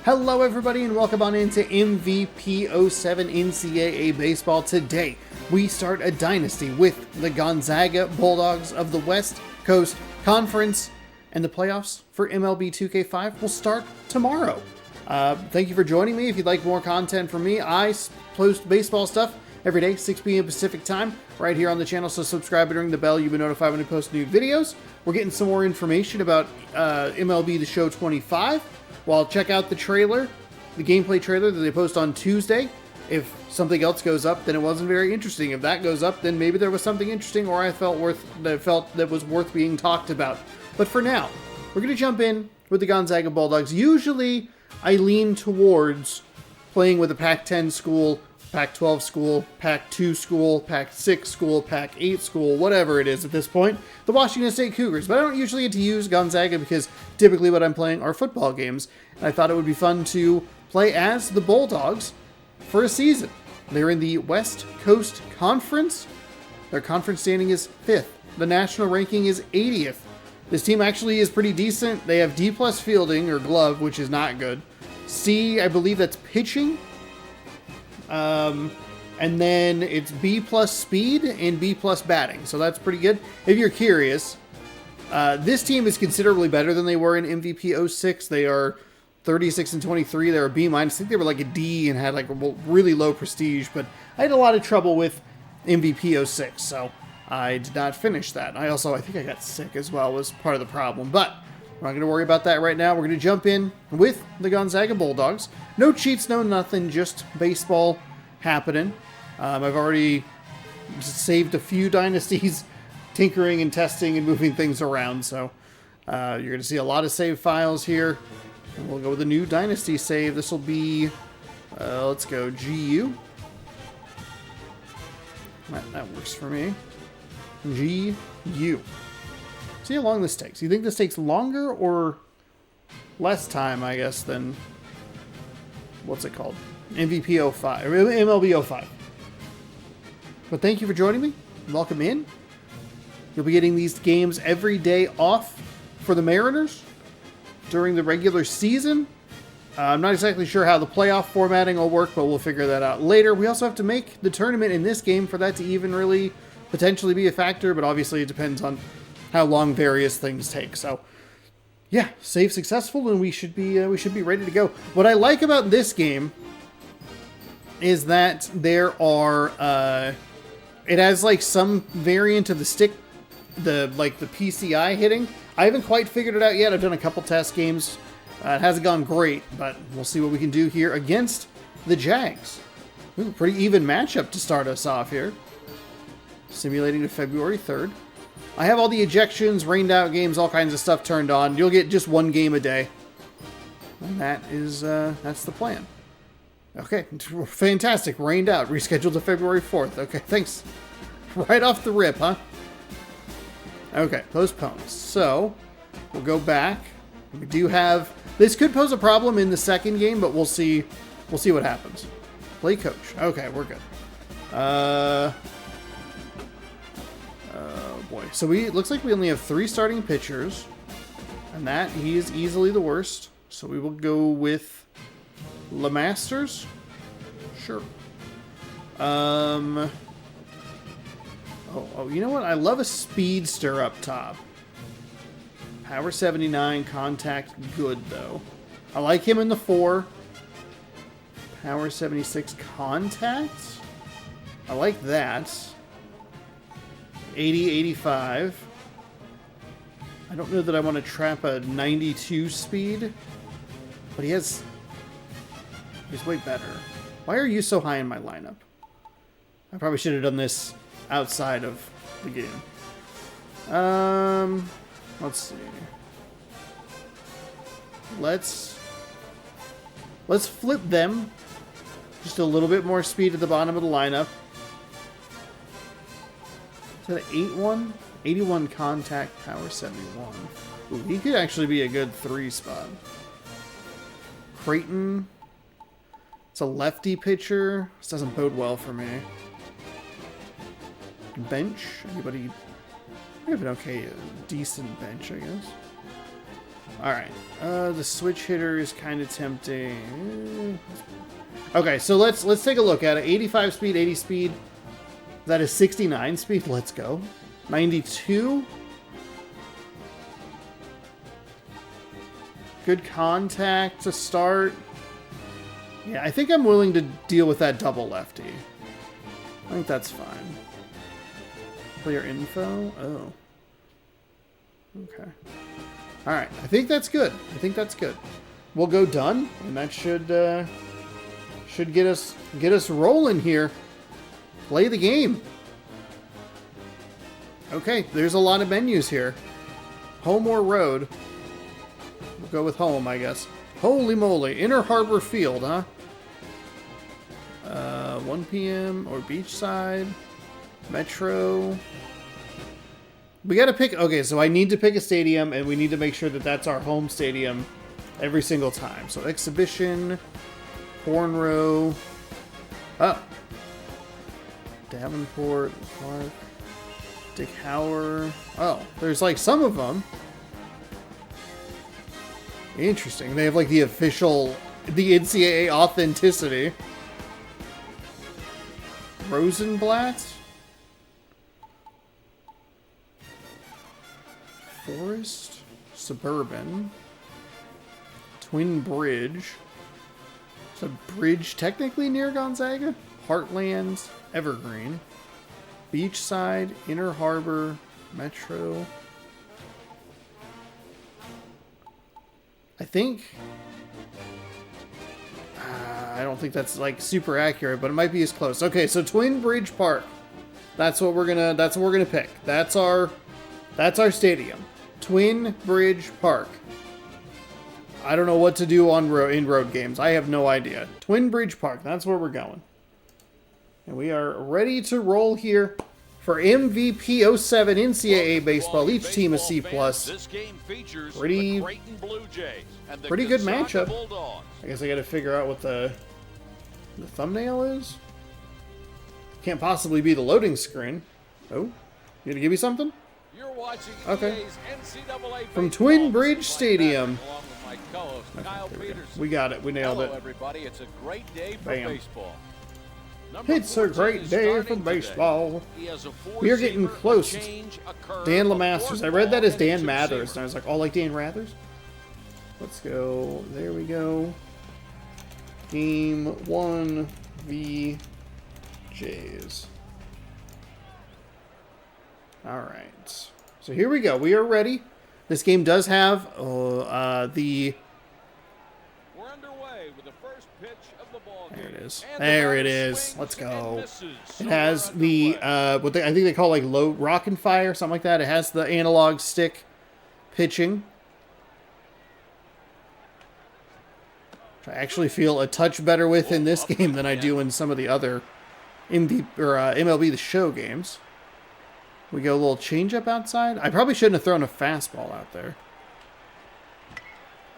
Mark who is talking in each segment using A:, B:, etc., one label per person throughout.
A: Hello everybody and welcome on into MVP 07 NCAA Baseball. Today we start a dynasty with the Gonzaga Bulldogs of the West Coast Conference, and the playoffs for MLB 2K5 will start tomorrow. Thank you for joining me. If you'd like more content from me, I post baseball stuff every day, 6 p.m. Pacific time, right here on the channel, so subscribe and ring the bell. You'll be notified when I post new videos. We're getting some more information about MLB The Show 25. Well, check out the trailer, the gameplay trailer that they post on Tuesday. If something else goes up, then it wasn't very interesting. If that goes up, then maybe there was something interesting, or I felt that was worth being talked about. But for now, we're going to jump in with the Gonzaga Bulldogs. Usually, I lean towards playing with a Pac-10 school, Pac-12 school, Pac-2 school, Pac-6 school, Pac-8 school, whatever it is at this point, the Washington State Cougars. But I don't usually get to use Gonzaga because typically what I'm playing are football games. And I thought it would be fun to play as the Bulldogs for a season. They're in the West Coast Conference. Their conference standing is 5th. The national ranking is 80th. This team actually is pretty decent. They have D+ fielding, or glove, which is not good. C, I believe that's pitching. And then it's B+ speed and B+ batting. So that's pretty good. If you're curious, this team is considerably better than they were in MVP 06. They are 36-23. They're a B-. I think they were like a D and had like a really low prestige, but I had a lot of trouble with MVP 06. So I did not finish that. I think I got sick as well, was part of the problem, but we're not going to worry about that right now. We're going to jump in with the Gonzaga Bulldogs. No cheats, no nothing, just baseball happening. I've already saved a few dynasties, tinkering and testing and moving things around, so you're going to see a lot of save files here. And we'll go with a new dynasty save. This will be, let's go GU. That works for me. GU. See how long this takes. You think this takes longer or less time, I guess, than, what's it called? MVP 05, or MLB 05. But thank you for joining me. Welcome in. You'll be getting these games every day off for the Mariners during the regular season. I'm not exactly sure how the playoff formatting will work, but we'll figure that out later. We also have to make the tournament in this game for that to even really potentially be a factor, but obviously it depends on how long various things take. So yeah, save successful, and we should be ready to go. What I like about this game is that there are it has like some variant of the stick, the PCI hitting. I haven't quite figured it out yet. I've done a couple test games. It hasn't gone great, but we'll see what we can do here against the Jags. Ooh, pretty even matchup to start us off here. Simulating to February 3rd. I have all the ejections, rained out games, all kinds of stuff turned on. You'll get just one game a day. And that's the plan. Okay, fantastic. Rained out. Rescheduled to February 4th. Okay, thanks. Right off the rip, huh? Okay, postponed. So, we'll go back. We do have... This could pose a problem in the second game, but we'll see. We'll see what happens. Play coach. Okay, we're good. Boy. So looks like we only have 3 starting pitchers, and he is easily the worst. So we will go with LeMasters. Sure. Oh, you know what? I love a speedster up top. Power 79, contact good though. I like him in the 4. Power 76, contact. I like that. 80, 85. I don't know that I want to trap a 92 speed, but he's way better. Why are you so high in my lineup? I probably should have done this outside of the game. Let's see. Let's flip them. Just a little bit more speed at the bottom of the lineup. Is that an 8-1? 81 contact, power 71. Ooh, he could actually be a good 3 spot. Creighton. It's a lefty pitcher. This doesn't bode well for me. Bench. Anybody? We have an okay, decent bench, I guess. All right. The switch hitter is kind of tempting. Okay, so let's take a look at it. 85 speed, 80 speed. That is 69 speed. Let's go. 92. Good contact to start. Yeah, I think I'm willing to deal with that double lefty. I think that's fine. Clear info. Oh. Okay. All right. I think that's good. I think that's good. We'll go done, and that should get us rolling here. Play the game. Okay, there's a lot of menus here. Home or road? We'll go with home, I guess. Holy moly. Inner Harbor Field, huh? 1 p.m. or beachside. Metro. We gotta pick... Okay, so I need to pick a stadium, and we need to make sure that that's our home stadium every single time. So exhibition, cornrow. Oh. Davenport, Clark, Dick Hauer. Oh, there's like some of them. Interesting. They have like the official, the NCAA authenticity. Rosenblatt. Forest. Suburban. Twin Bridge. Is a bridge technically near Gonzaga? Heartland. Evergreen. Beachside. Inner Harbor. Metro. I think... I don't think that's like super accurate, but it might be as close. Okay, so Twin Bridge Park. That's what we're gonna pick. That's our stadium. Twin Bridge Park. I don't know what to do on in road games. I have no idea. Twin Bridge Park. That's where we're going. And we are ready to roll here for MVP 07 NCAA baseball. Each team a C+. Pretty good matchup. I guess I got to figure out what the thumbnail is. Can't possibly be the loading screen. Oh, you gonna give me something? Okay. From Twin Bridge Stadium. Okay, we got it. We nailed it.
B: Everybody. It's a great day for
A: Bam.
B: baseball.
A: It's a great day for baseball. We are getting close. Dan Lemasters. I read that as Dan Mathers, and I was like, oh, like Dan Rathers? Let's go. There we go. Game 1 v. Jays. Alright. So here we go. We are ready. This game does have the...
B: We're underway with the first pitch of the ball game.
A: There it is. There it is. Let's go. It has the, I think they call like low rock and fire, something like that. It has the analog stick pitching. Which I actually feel a touch better with in this game than I do in some of the other MLB The Show games. We go a little changeup outside. I probably shouldn't have thrown a fastball out there.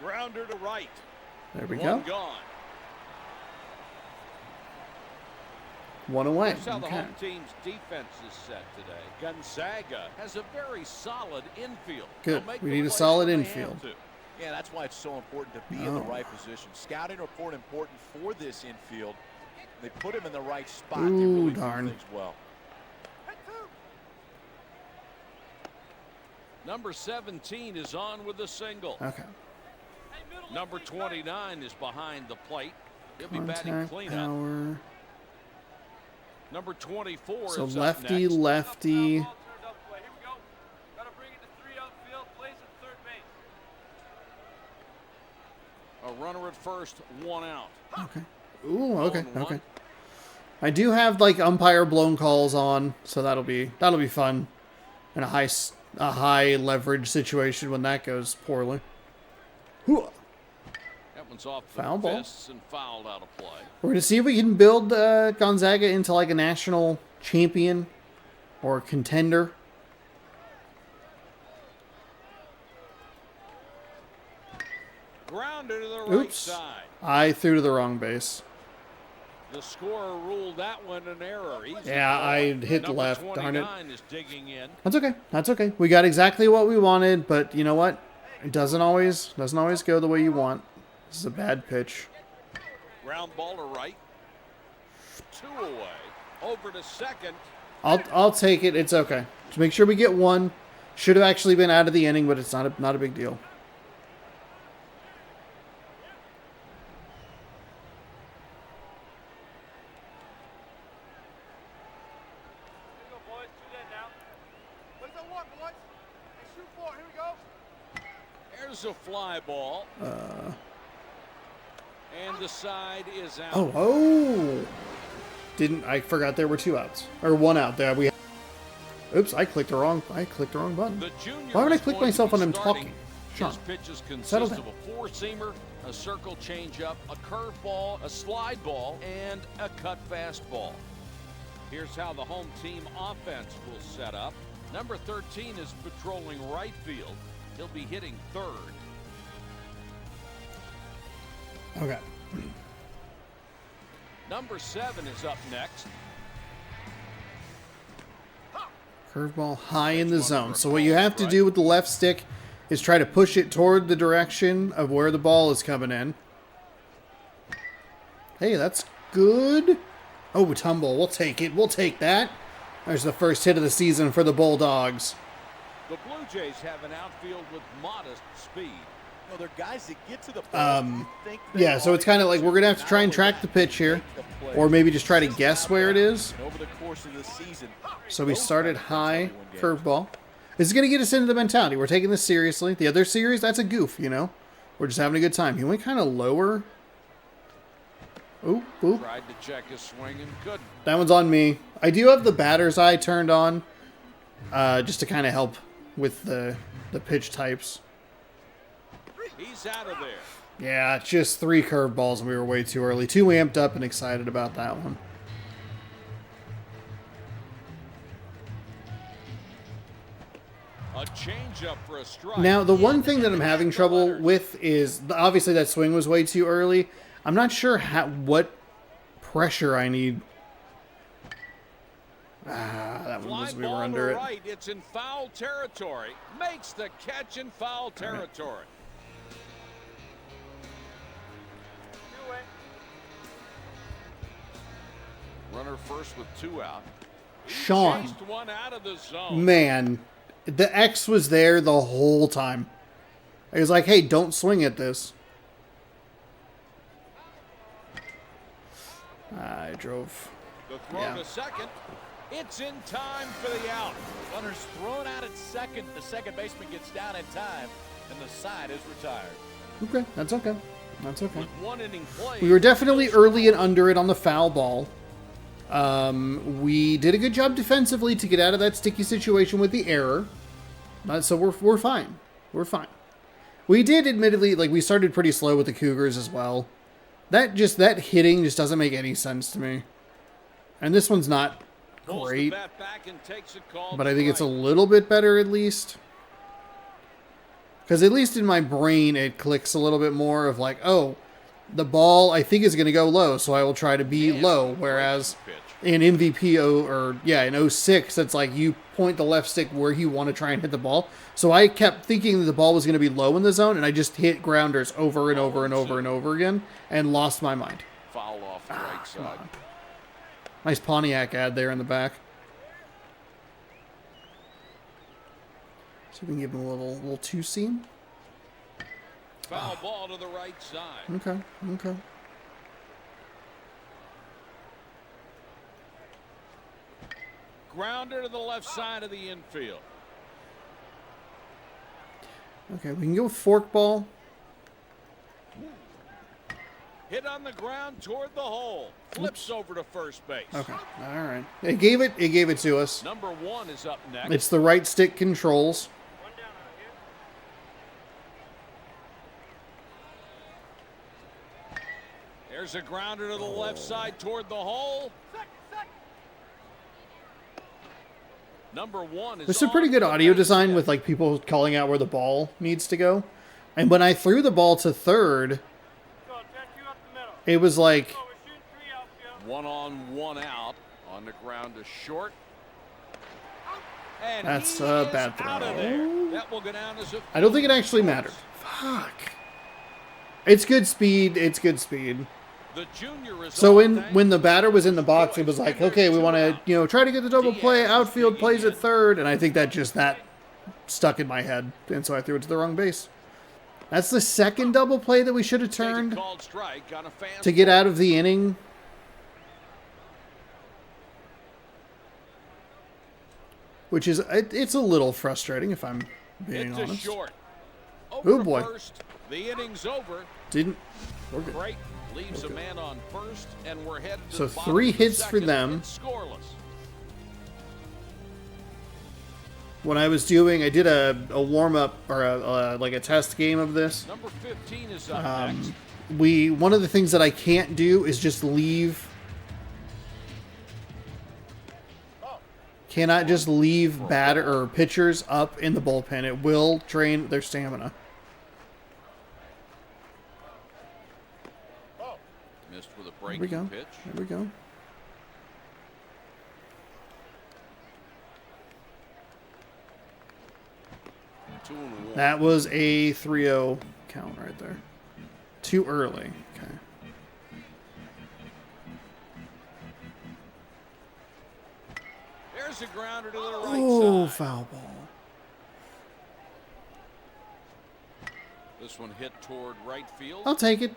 B: Grounder to right.
A: There we go.
B: Gone.
A: One away.
B: Here's how the
A: Okay.
B: home team's defense is set today. Gonzaga has a very solid infield.
A: Good.
B: They'll make
A: We
B: the
A: need a
B: plays
A: solid
B: when they
A: infield.
B: have to.
C: Yeah, that's why it's so important to be in the right position. Scouting report important for this infield. They put him in the right spot. They
A: Ooh,
C: really
A: darn.
C: do things well.
B: Number 17 is on with a single.
A: Okay.
B: Number 29 is behind the plate. He'll be batting
A: Contact
B: cleanup.
A: power.
B: Number 24
A: So
B: is
A: lefty,
B: up next.
A: lefty.
B: A runner at first, one out.
A: Okay. Ooh, okay,
B: 0-1.
A: okay. I do have like umpire blown calls on, so that'll be fun in a high leverage situation when that goes poorly. Whew.
B: That one's off the
A: Foul ball.
B: fists and fouled out of play.
A: We're gonna see if we can build Gonzaga into like a national champion or contender.
B: Grounder to the right
A: Oops.
B: side.
A: I threw to the wrong base.
B: The scorer ruled that one an error. Easy
A: Yeah,
B: ball.
A: I hit
B: Number
A: left. Darn it.
B: 29 is digging in.
A: That's okay. That's okay. We got exactly what we wanted, but you know what? It doesn't always go the way you want. This is a bad pitch.
B: Ground ball to right. 2 away. Over to second.
A: I'll take it. It's okay. Just make sure we get one. Should have actually been out of the inning, but it's not a big deal.
B: There's a fly ball. And the side is out.
A: Oh. I forgot there were 2 outs. Or 1 out there. Oops, I clicked the wrong button. Why would I click myself when I'm talking? Sean,
B: His pitches
A: settle
B: consist
A: down.
B: of a 4-seamer, a circle changeup, a curveball, a slide ball, and a cut fastball. Here's how the home team offense will set up. Number 13 is patrolling right field. He'll be hitting third.
A: Okay.
B: Number 7 is up next.
A: Curveball high in the zone. So what you have to do with the left stick is try to push it toward the direction of where the ball is coming in. Hey, that's good. Oh, tumble. We'll take it. We'll take that. There's the first hit of the season for the Bulldogs.
B: The Blue Jays have an outfield with modest speed.
C: No, they're guys that get to the ball.
A: Yeah, so it's kind of like we're going to have to try and track the pitch here. Or maybe just try to guess where it is.
C: Over the course of the season,
A: So we started high, curveball. This is going to get us into the mentality. We're taking this seriously. The other series, that's a goof, you know. We're just having a good time. He went kind of lower. Oop, oop.
B: Tried to check his swing and couldn't.
A: That one's on me. I do have the batter's eye turned on, just to kind of help with the pitch types.
B: He's out of there.
A: Yeah, just 3 curveballs and we were way too early. Too amped up and excited about that one.
B: A changeup for a strike.
A: Now, the one thing that I'm having trouble with is, obviously that swing was way too early. I'm not sure what pressure I need. That one was, we were under it.
B: Right, it's in foul territory. Makes the catch in foul territory. Runner first with 2 out.
A: Sean,
B: Chased one out of the zone.
A: man, the X was there the whole time. I was like, hey, don't swing at this. I drove.
B: The throw to second. It's in time for the out.
C: runner's thrown out at second. The second baseman gets down in time, and the side is retired.
A: Okay, that's okay. That's okay.
B: With 1 inning played,
A: We were definitely early and under it on the foul ball. We did a good job defensively to get out of that sticky situation with the error. So we're fine. We're fine. We did admittedly, like, we started pretty slow with the Cougars as well. That hitting just doesn't make any sense to me. And this one's not great, but I think it's a little bit better at least. Because at least in my brain, it clicks a little bit more of like, oh, the ball I think is going to go low, so I will try to be low. Whereas in in 06, it's like you point the left stick where you want to try and hit the ball. So I kept thinking that the ball was going to be low in the zone, and I just hit grounders over and over and over and over again and lost my mind.
B: Foul off the right side.
A: Nice Pontiac ad there in the back. So we can give him a little two-seam.
B: Foul ball to the right side.
A: Okay, okay.
B: Grounder to the left side of the infield.
A: Okay, we can go with forkball.
B: Hit on the ground toward the hole. Flips over to first base.
A: Okay, all right. It gave it to us.
B: Number 1 is up next.
A: It's the right stick controls.
B: There's a grounder to the left side toward the hole. Number 1 is.
A: There's some pretty good audio design with like people calling out where the ball needs to go. And when I threw the ball to third, it was like
B: 1 on 1 out. On the ground to short. And
A: That's
B: he
A: a
B: is
A: bad
B: out of
A: throw.
B: there. That will go down as a
A: I don't think it actually mattered. Fuck. It's good speed. It's good speed.
B: The junior is
A: So
B: on
A: when the
B: thanks
A: batter was in the
B: to
A: box,
B: his
A: it was like,
B: choice.
A: okay, we
B: And
A: want
B: there's
A: to,
B: 2 outs.
A: try to get the double play.
B: Diaz is
A: Outfield
B: digging
A: plays
B: in.
A: at third, and I think that stuck in my head, and so I threw it to the wrong base. That's the second double play that we should have
B: Take a
A: turned
B: called strike on a fastball.
A: to get out of the inning. Which is, it's a little frustrating if I'm being
B: It's a
A: honest.
B: short.
A: Oh,
B: Over to
A: boy.
B: First. The inning's over.
A: We're good.
B: Creighton leaves a man on first, and we're headed to
A: So
B: the bottom
A: 3
B: of the
A: hits for
B: second.
A: them.
B: It's scoreless.
A: When I was doing, I did a warm-up or like a test game of this.
B: Number 15 is up next.
A: One of the things that I can't do is just leave. Cannot just leave batter or pitchers up in the bullpen. It will drain their stamina.
B: Missed with a
A: There we
B: breaking
A: go.
B: pitch.
A: There we go.
B: Two and one.
A: That was a 3-0 count right there. Too early. Okay.
B: There's a grounder to the right
A: Oh,
B: side.
A: foul ball.
B: This one hit toward right field.
A: I'll take it.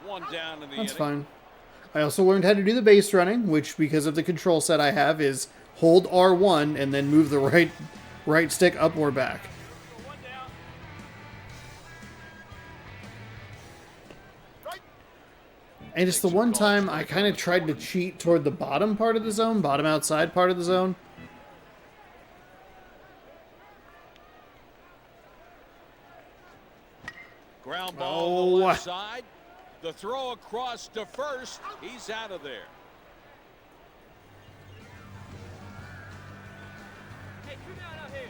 B: One down in the
A: That's
B: inning.
A: fine. I also learned how to do the base running, which because of the control set I have is hold R1 and then move the right stick up or back. And it's the one time I kind of tried to cheat toward the bottom part of the zone, bottom outside part of the zone.
B: Ground ball on the
A: Oh.
B: left side. The throw across to first. He's out of there.
D: Hey, come down out here.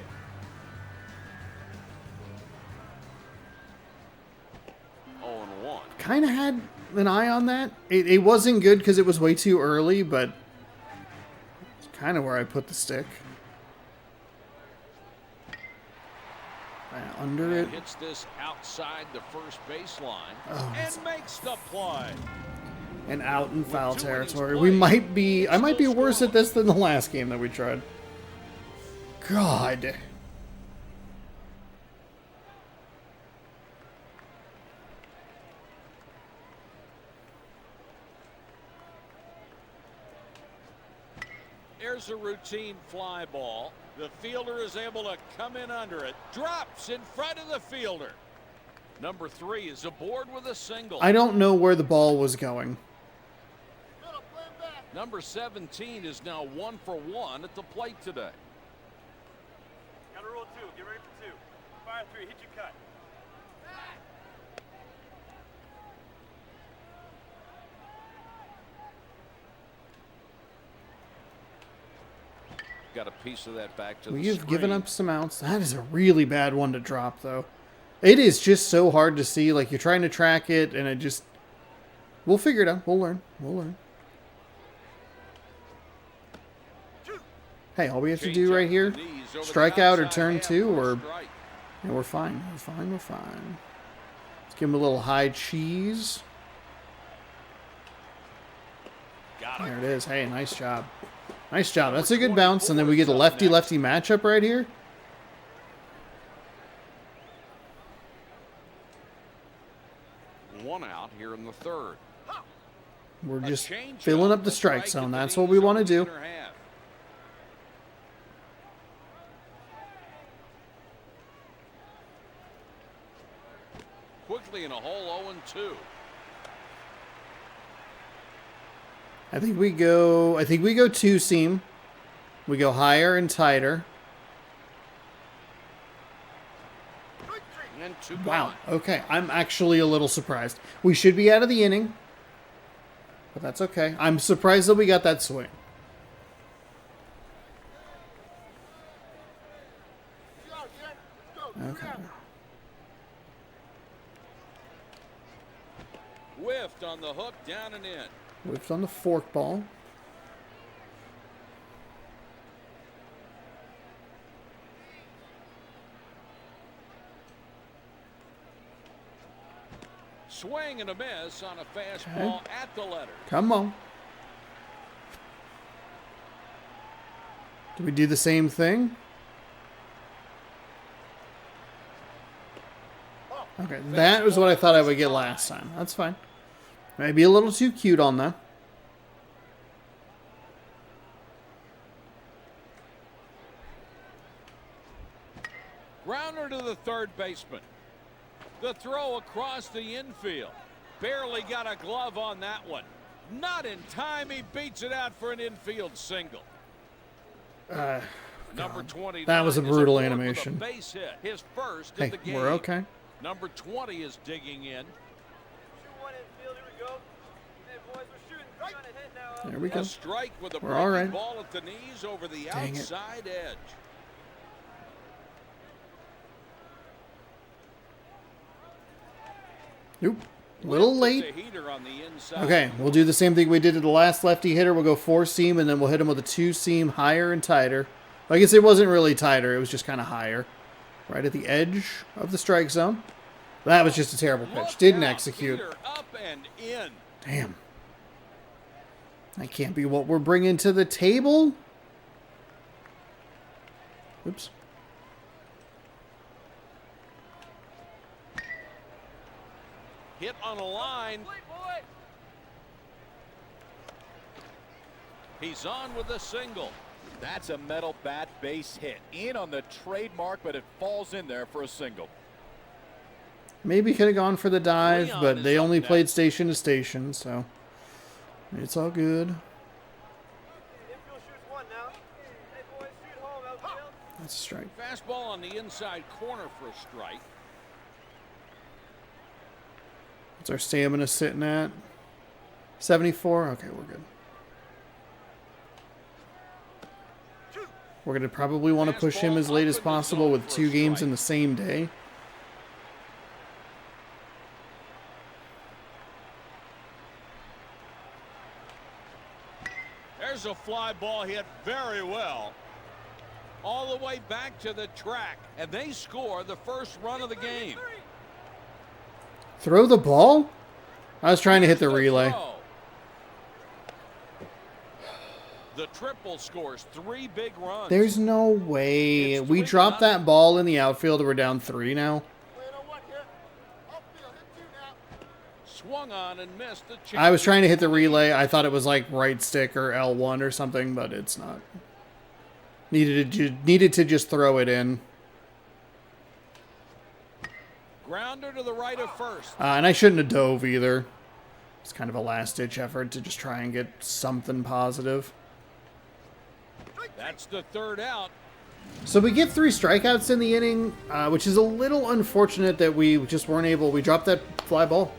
B: Oh and 1.
A: Kind of had an eye on that. It wasn't good because it was way too early, but it's kind of where I put the stick. Under it.
B: Hits this outside the first baseline
A: Oh,
B: and makes the play.
A: And out in foul
B: 2 innings
A: territory.
B: played,
A: I might be
B: still
A: worse
B: scoreless.
A: at this than the last game that we tried. God.
B: There's a routine fly ball. The fielder is able to come in under it. Drops in front of the fielder. Number 3 is aboard with a single.
A: I don't know where the ball was going.
B: Number 17 is now 1 for 1 at the plate today.
D: Got to roll 2. Get ready for 2. Fire 3. Hit your cut.
B: Got a piece of that back to the
A: We've given
B: screen.
A: up some outs. That is a really bad one to drop, though. It is just so hard to see. Like, you're trying to track it, and it just... We'll figure it out. We'll learn. We'll learn. Hey, all we have to do right here, strike out or turn 2, or... Yeah, we're fine. We're fine. We're fine. Let's give him a little high cheese. There it is. Hey, nice job. Nice job. That's a good bounce. And then we get a lefty-lefty matchup right here.
B: One out here in the third.
A: We're
B: A
A: just
B: change
A: filling
B: up,
A: up the
B: a
A: strike
B: strike
A: zone.
B: at the
A: That's what we
B: knees
A: want to
B: over the
A: do.
B: inner half. Quickly in a hole 0-2.
A: I think we go two seam. We go higher and tighter.
B: And 2
A: Wow.
B: gone.
A: Okay. I'm actually a little surprised. We should be out of the inning. But that's okay. I'm surprised that we got that swing. Okay.
B: Whiffed on the hook, down and in.
A: Whipped on the fork ball.
B: swing and a miss on a fastball at the letter.
A: Come on. Do we do the same thing? Okay, that was what I thought I would get last time. That's fine. Maybe a little too cute on that.
B: Grounder to the third baseman. The throw across the infield. Barely got a glove on that one. Not in time. He beats it out for an infield single. Number 20.
A: That was a brutal animation.
B: A base hit. His first
A: Hey,
B: of the game.
A: we're okay.
B: Number 20 is digging in.
D: Shoot one infield. Here we go. Hey, boys, we're shooting. We're trying to hit now.
A: There we go.
B: A strike with a
A: We're all
B: breaking
A: right.
B: ball at the knees over the
A: Dang it.
B: outside edge.
A: Nope. A little
B: Puts
A: late.
B: a heater on the inside.
A: Okay, we'll do the same thing we did to the last lefty hitter. We'll go 4-seam, and then we'll hit him with a 2-seam higher and tighter. I guess it wasn't really tighter. It was just kind of higher. Right at the edge of the strike zone. That was just a terrible pitch.
B: Look
A: Didn't
B: out,
A: execute.
B: heater up and in.
A: Damn. That can't be what we're bringing to the table. Oops.
B: Hit on a line. He's on with a single.
C: That's a metal bat base hit. In on the trademark, but it falls in there for a single.
A: Maybe could have gone for the dive,
B: Leon
A: but
B: is
A: they
B: up
A: only
B: next.
A: played station to station, so it's all good.
D: Infield shoots one now. Hey, boys, shoot home. Outfield.
A: That's a strike.
B: Fastball on the inside corner for a strike.
A: What's our stamina sitting at? 74? Okay, we're good. We're going to probably want to push him as late as possible with 2 games in the same day.
B: There's a fly ball hit very well. All the way back to the track. And they score the first run of the game.
A: Throw the ball? I was trying to hit the relay.
B: Throw. The triple scores 3 big runs.
A: There's no way.
B: It's
A: We
B: 3-0.
A: dropped that ball in the outfield and we're down 3 now.
B: Swung on and missed the chance.
A: I was trying to hit the relay. I thought it was like right stick or L1 or something, but it's not. Needed to just throw it in.
B: Grounder to the right of first.
A: And I shouldn't have dove either. It's kind of a last-ditch effort to just try and get something positive.
B: That's the third out.
A: So we get 3 strikeouts in the inning, which is a little unfortunate that we just weren't able. We dropped that fly ball.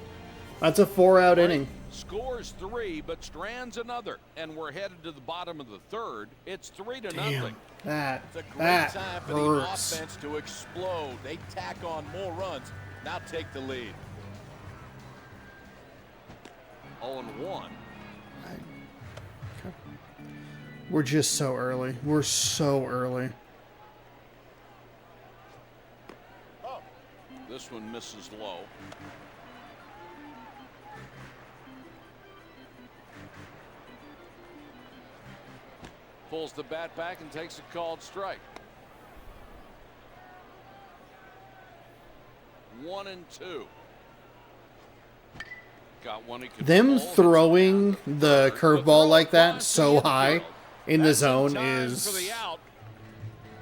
A: That's a 4-out inning.
B: Scores 3, but strands another. And we're headed to the bottom of the third. It's 3-0.
A: Damn, that
C: It's a great time for the
A: hurts.
C: offense to explode. They tack on more runs. Now take the lead.
B: 0-1.
A: We're just so early. We're so early.
B: This one misses low. Pulls the bat back and takes a called strike. 1-2. Got one he could
A: Them
B: pull.
A: throwing the curveball like that so high in the
B: That's
A: zone
B: time for
A: is
B: the out.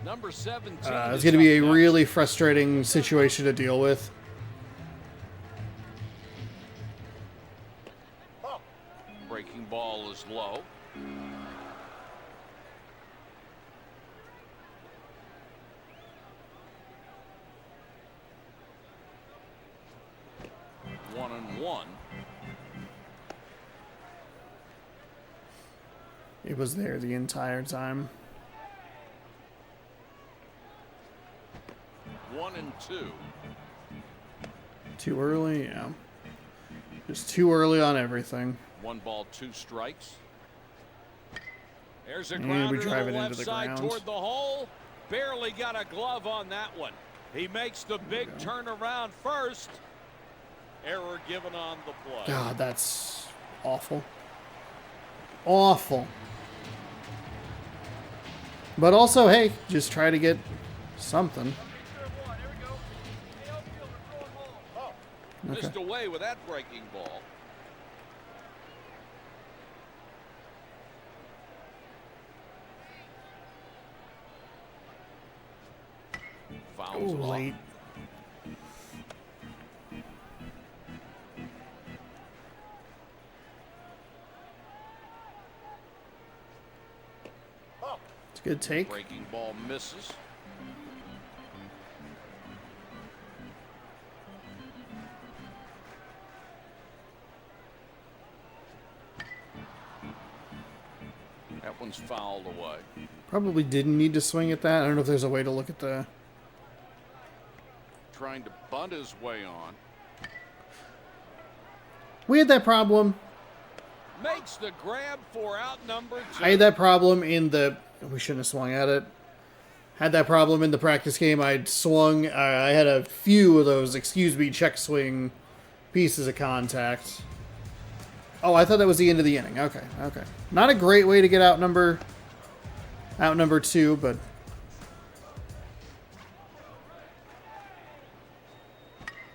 B: Number 17
A: it's
B: is
A: going to be a
B: up next.
A: really frustrating situation to deal with.
B: Breaking ball is low. One and one.
A: It was there the entire time.
B: 1-2.
A: Too early, yeah. Just too early on everything.
B: 1 ball, 2 strikes. There's a
A: And we
B: grounder to
A: drive
B: the
A: it into
B: left
A: the
B: side
A: ground.
B: toward the hole. Barely got a glove on that one. He makes the big turnaround first. Error given on the play.
A: God, that's awful. Awful. But also, hey, just try to get something. Okay.
B: Missed away with that breaking ball. Fouls
A: Ooh,
B: it off.
A: late. It's a good take.
B: Breaking ball misses. That one's fouled away.
A: Probably didn't need to swing at that. I don't know if there's a way to look at the...
B: Trying to bunt his way on.
A: We had that problem.
B: Makes the grab for out number 2.
A: I had that problem in the... We shouldn't have swung at it. Had that problem in the practice game. I'd swung... I had a few of those, excuse me, check swing pieces of contact. Oh, I thought that was the end of the inning. Okay, okay. Not a great way to get out number 2, but...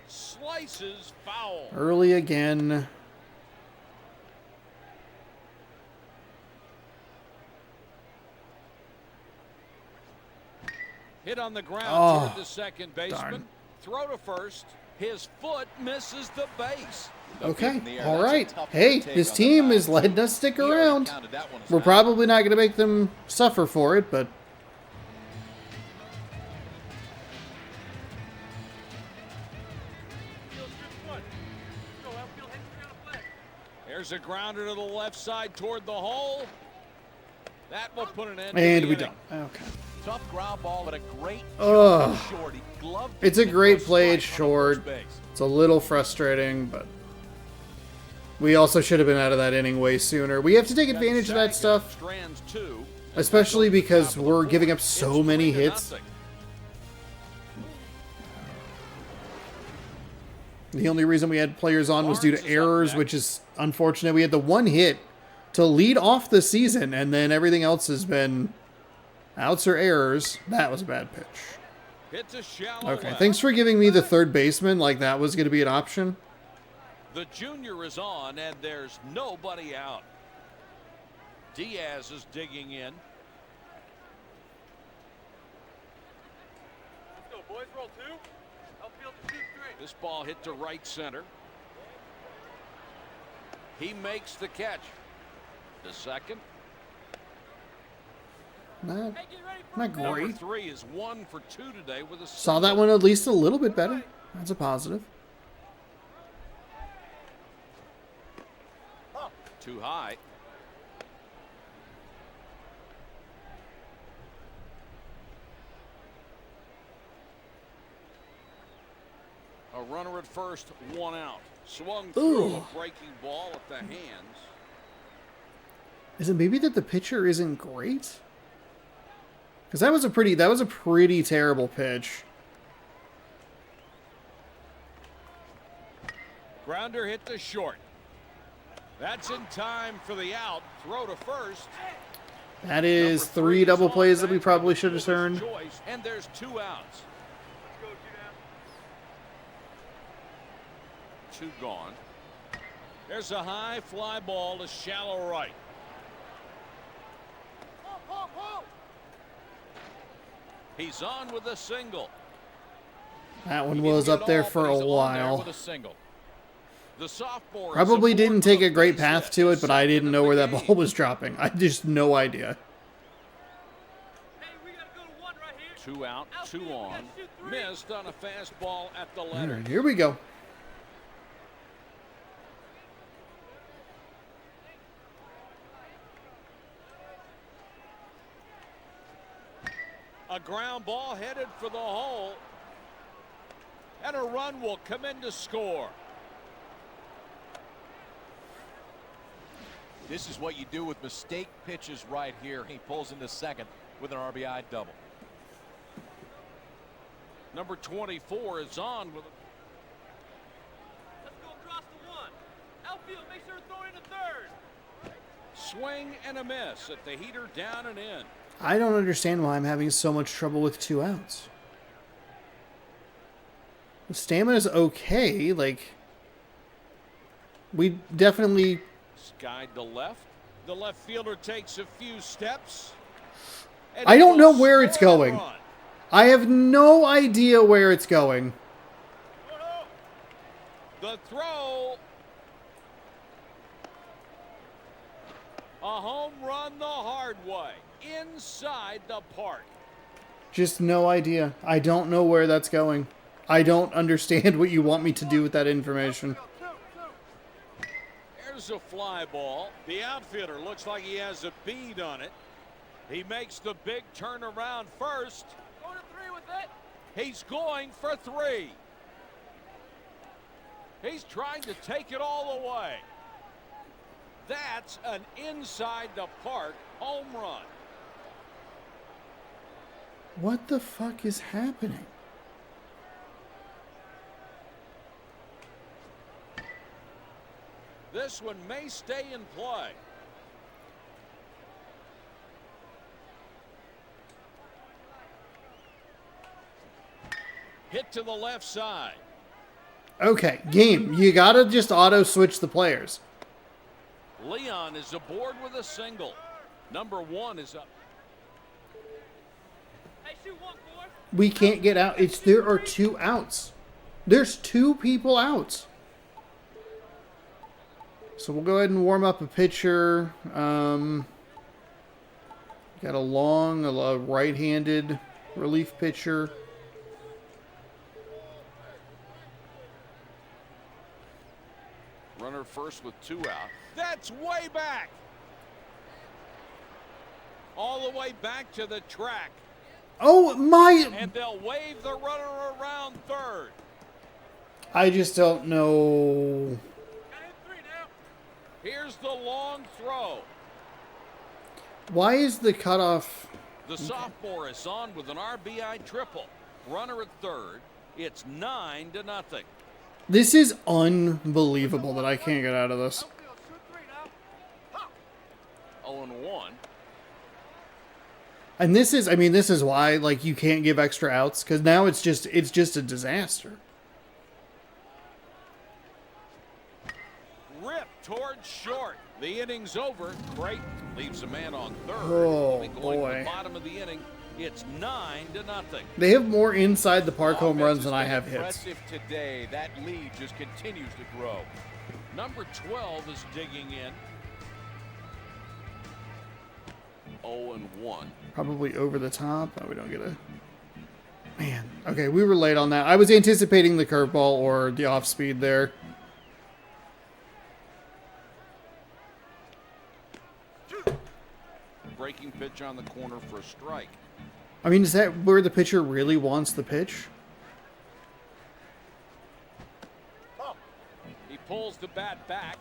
B: Slices foul.
A: Early again.
B: Hit on the ground
A: Oh,
B: toward the second baseman.
A: darn.
B: Throw to first. His foot misses the base.
A: Okay, all right. Hey, his team is letting us stick around. We're probably not going to make them suffer for it, but...
B: There's a grounder to the left side toward the hole. That will put an end to
A: And
B: the
A: we
B: inning.
A: don't. Okay.
C: Tough ground ball, but a great
A: Ugh.
C: short. He gloved
A: It's a
C: it
A: great
C: for
A: play. It's
C: strike on the first
A: short.
C: base.
A: It's a little frustrating, but... We also should have been out of that inning way sooner. We have to take advantage of that stuff,
B: Strands 2.
A: especially because we're giving up so many hits. The only reason we had players on was due to errors, which is unfortunate. We had the one hit to lead off the season, and then everything else has been outs or errors. That was a bad pitch.
B: It's a shallow
A: Okay,
B: left.
A: thanks for giving me the third baseman, like that was going to be an option.
B: The junior is on, and there's nobody out. Diaz is digging in.
D: Let's go, boys. Roll 2. Outfield to 2-3.
B: This ball hit to right center. He makes the catch. The second.
A: Not
B: Number
A: great.
B: 3 is 1 for 2 today with a
A: Saw that one at least a little bit better. That's a positive.
B: Too high. A runner at first, 1 out. Swung through
A: Ooh.
B: a breaking ball at the hands.
A: Is it maybe that the pitcher isn't great? Because that was a pretty terrible pitch.
B: Grounder hit to short. That's in time for the out. Throw to first.
A: That is
B: Number
A: 3
B: is
A: double
B: on
A: plays that
B: back
A: we probably
B: to
A: should have
B: his
A: turned.
B: choice, and there's 2 outs.
D: Let's go, G-Down.
B: 2 gone. There's a high fly ball to shallow right. He's on with a single.
A: That one was up there for a while.
B: The sophomore
A: Probably
B: is
A: didn't
B: aboard
A: take
B: with
A: a great
B: base
A: path
B: hit,
A: to it, but I
B: second
A: didn't
B: of
A: know
B: the
A: where that
B: game.
A: ball was dropping. I just no idea.
D: Hey, we gotta go to 1 right here.
B: 2 out, 2 on. Missed on a fastball at the
A: All
B: letter.
A: right, here we go.
B: A ground ball headed for the hole. And a run will come in to score.
C: This is what you do with mistake pitches right here. He pulls into second with an RBI double.
B: Number 24 is on with
D: Let's go, throwing to third.
B: Swing and a miss at the heater, down and in.
A: I don't understand why I'm having so much trouble with 2 outs. The stamina's okay. Like, we definitely...
B: Skied to left. The left fielder takes a few steps.
A: I don't know where it's going. I have no idea where it's going.
B: The throw. A home run the hard way. Inside the park.
A: Just no idea. I don't know where that's going. I don't understand what you want me to do with that information.
B: Here's a fly ball. The outfielder looks like he has a bead on it. He makes the big turnaround first.
D: Going to three with it.
B: He's going for 3. He's trying to take it all the way. That's an inside the park home run.
A: What the fuck is happening?
B: This one may stay in play. Hit to the left side.
A: Okay, game. You gotta just auto switch the players.
B: Leon is aboard with a single. Number 1 is up.
D: Hey, shoot one, boy.
A: We can't get out. There are 2 outs. There's 2 people out. So we'll go ahead and warm up a pitcher. Got a right-handed relief pitcher.
B: Runner first with 2 out. That's way back. All the way back to the track.
A: Oh, my...
B: And they'll wave the runner around third.
A: I just don't know...
D: Got hit 3 now.
B: Here's the long throw.
A: Why is the cutoff...
B: The sophomore is on with an RBI triple. Runner at third. It's 9-0.
A: This is unbelievable that I can't get out of this.
D: Outfield, shoot 3 now.
B: 0-1.
A: And this is why, like, you can't give extra outs, because now it's just a disaster.
B: Rip towards short. The inning's over. Creighton leaves a man on third.
A: Oh,
B: He'll be going
A: boy.
B: to the bottom of the inning. It's 9-0.
A: They have more inside the park home runs than I have hits.
C: Impressive today. That lead just continues to grow.
B: Number 12 is digging in. 0-1.
A: Probably over the top. Oh, we don't get a... Man. Okay, we were late on that. I was anticipating the curveball or the off speed there.
B: Breaking pitch on the corner for a strike.
A: I mean, is that where the pitcher really wants the pitch?
B: He pulls the bat back.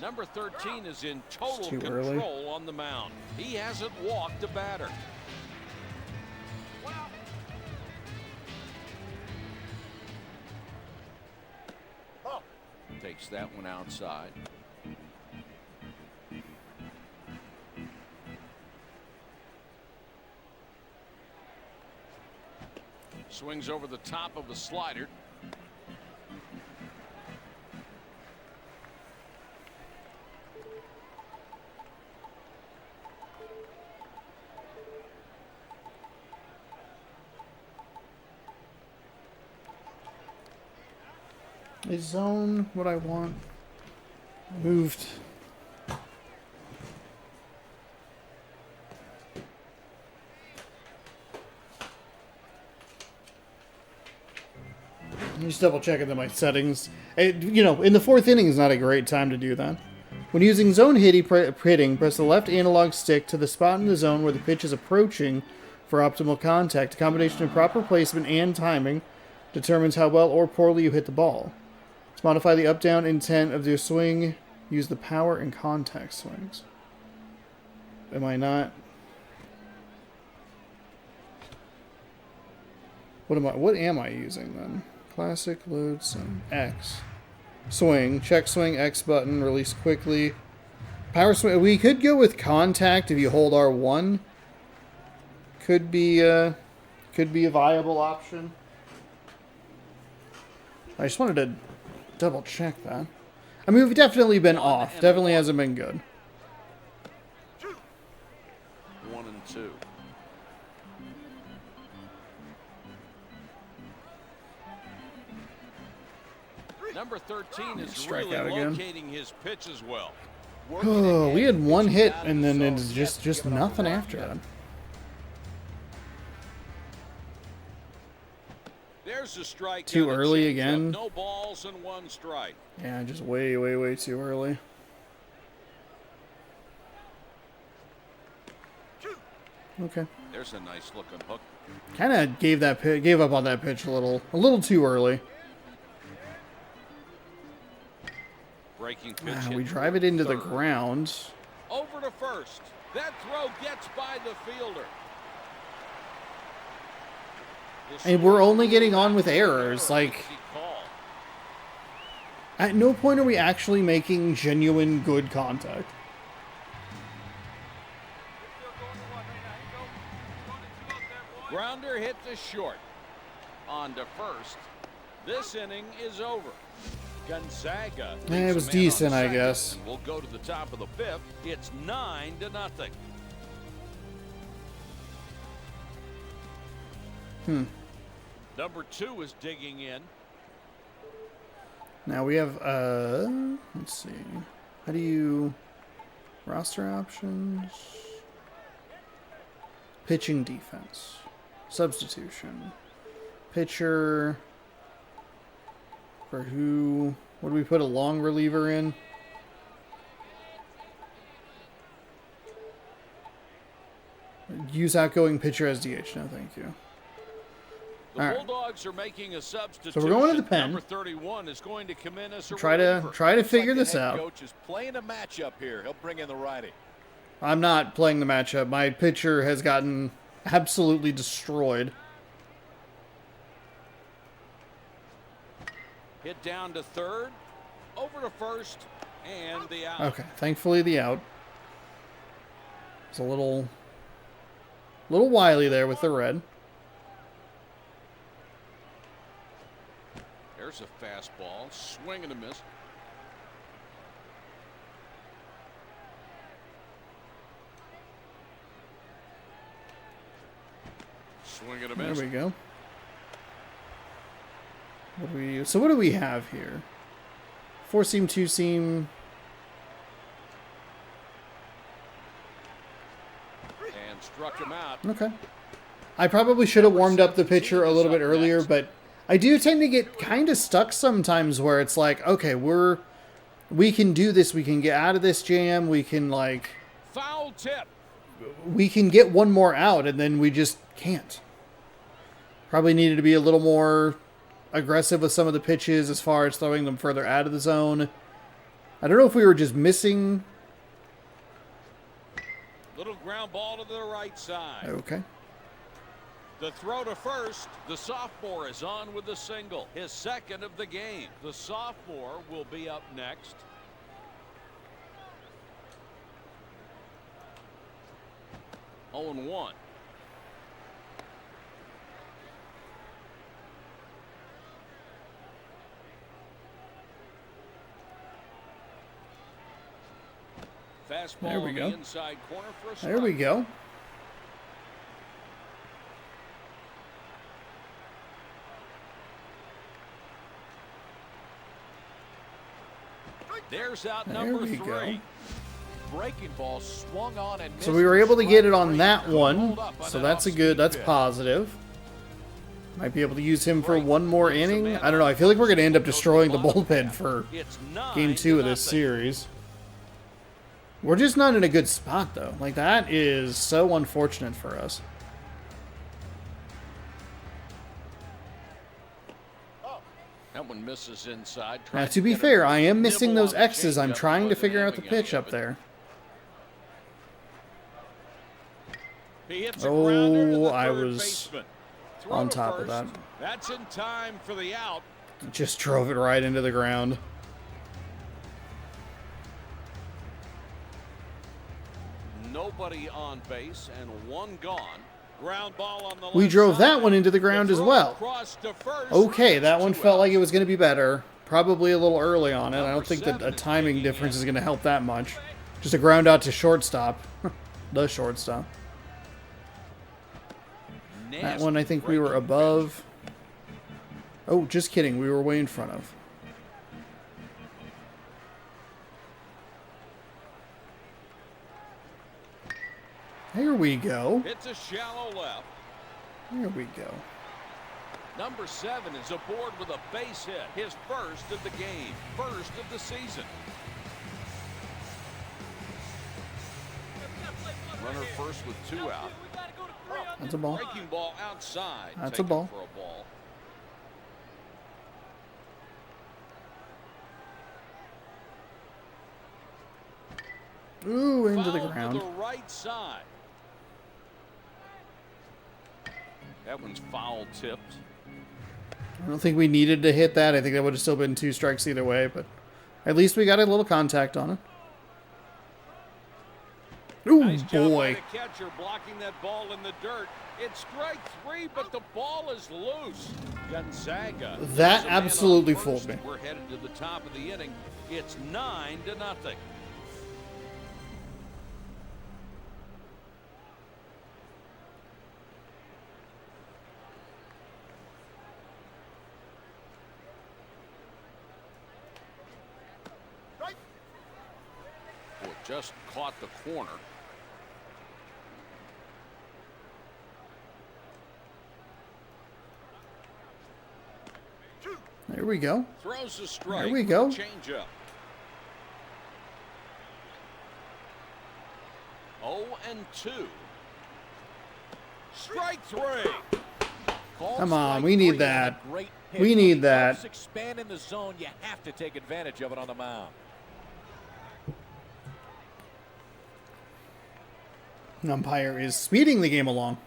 B: Number 13 is in total
A: too
B: control
A: early.
B: on the mound. He hasn't walked a batter. Takes that one outside. Swings over the top of a slider.
A: Is zone what I want? Moved. I'm just double checking that my settings. You know, in the 4th inning is not a great time to do that. When using zone hitting, press the left analog stick to the spot in the zone where the pitch is approaching for optimal contact. A combination of proper placement and timing determines how well or poorly you hit the ball. To modify the up-down intent of your swing, use the power and contact swings. Am I not? What am I using then? Classic, load, some X. Swing, check swing, X button, release quickly. Power swing. We could go with contact if you hold R1. Could be a viable option. I just wanted to double check that. I mean, we've definitely been off. Definitely hasn't been good.
B: 1 and 2. Number 13 is really locating his pitch as well.
A: Oh, we had one hit and then it's just nothing after that.
B: There's a strike.
A: Too early again.
B: No balls and 1 strike.
A: Yeah, just way too early. Okay.
B: There's a nice looking hook.
A: Kind of gave up on that pitch a little too early.
B: Breaking pitch.
A: We drive it into the ground.
B: Over to first. That throw gets by the fielder.
A: And we're only getting on with errors. Like, at no point are we actually making genuine good contact.
B: Grounder hit to short. On to first. This inning is over. Gonzaga.
A: It was decent, I guess.
B: We'll go to the top of the 5th. It's 9-0. Number 2 is digging in.
A: Now we have, let's see. How do you... Roster options. Pitching defense. Substitution. Pitcher. For who... What do we put a long reliever in? Use outgoing pitcher as DH. No, thank you.
B: The Bulldogs are making a substitution.
A: So we're going to the pen.
B: Number 31 is going to come in as a
A: try to figure this out.
C: Coach is playing a matchup here. He'll bring in the righty.
A: I'm not playing the matchup. My pitcher has gotten absolutely destroyed.
B: Hit down to third, over to first, and the out.
A: Okay, thankfully the out. It's a little wily there with the red.
B: There's a fastball, swing and a miss. Swing and a miss.
A: There we go. So what do we have here? 4-seam, 2-seam.
B: And struck him out.
A: Okay. I probably should have warmed up the pitcher a little bit earlier, but I do tend to get kind of stuck sometimes where it's like, okay, we can do this. We can get out of this jam. We can, like...
B: Foul tip.
A: We can get one more out, and then we just can't. Probably needed to be a little more aggressive with some of the pitches as far as throwing them further out of the zone. I don't know if we were just missing.
B: Little ground ball to the right side.
A: Okay.
B: The throw to first. The sophomore is on with the single. His second of the game. The sophomore will be up next. Oh, and 1. Fastball
A: there we
B: on
A: go.
B: The inside corner for a strike.
A: There we go.
B: There's out
A: There
B: number
A: we
B: 3.
A: go.
C: Breaking ball swung on and
A: So we were able to get it on that one. So that's that's positive. Might be able to use him for one more inning. I don't know. I feel like we're going to end up destroying the bullpen for game 2 of this series. We're just not in a good spot, though. Like, that is so unfortunate for us.
B: That one misses inside.
A: Now, to be fair, I am missing those X's. I'm trying to figure out the pitch up there.
B: He hits a grounder to the
A: I
B: third
A: was...
B: baseman.
A: on top of that.
B: That's in time for the out.
A: Just drove it right into the ground.
B: Nobody on base and one gone. Ground ball on the
A: We
B: left
A: drove
B: side.
A: that one into the ground as well.
B: Across to first.
A: Okay, that one
B: Two
A: felt like
B: outs.
A: it was going to be better. Probably a little early on it. I don't think that a
B: Number 7 is
A: timing
B: taking
A: difference
B: in.
A: is going to help that much. Just a ground out to shortstop. The shortstop. That
B: Nasty
A: one I think we were
B: breaking
A: above. Oh, just kidding. We were way in front of. Here we go.
B: pitch. It's a shallow left.
A: Here we go.
B: Number 7 is aboard with a base hit. His first of the game. First of the season. Runner first with 2 out.
A: That's a ball.
B: Breaking ball outside.
A: That's a
B: Taken
A: ball.
B: For a ball.
A: Ooh, into the
B: Foul
A: ground.
B: To the right side. That one's foul tipped.
A: I don't think we needed to hit that. I think that would have still been 2 strikes either way, but at least we got a little contact on it. Ooh,
B: Nice job by
A: boy.
B: the catcher blocking that ball in the dirt. It's strike 3, but the ball is loose. Gonzaga.
A: That
B: has a man on
A: absolutely
B: first.
A: fooled me.
B: We're headed to the top of the inning. It's 9-0. Well, just caught the corner.
A: There we go.
B: Throws a strike.
A: There we go.
B: Change up. 0-2. Strike 3.
A: Come on, we need that.
C: Great pitch.
A: We
C: When
A: need
C: the
A: that.
C: Cubs expand in the zone. You have to take advantage of it on the mound.
A: Umpire is speeding the game along.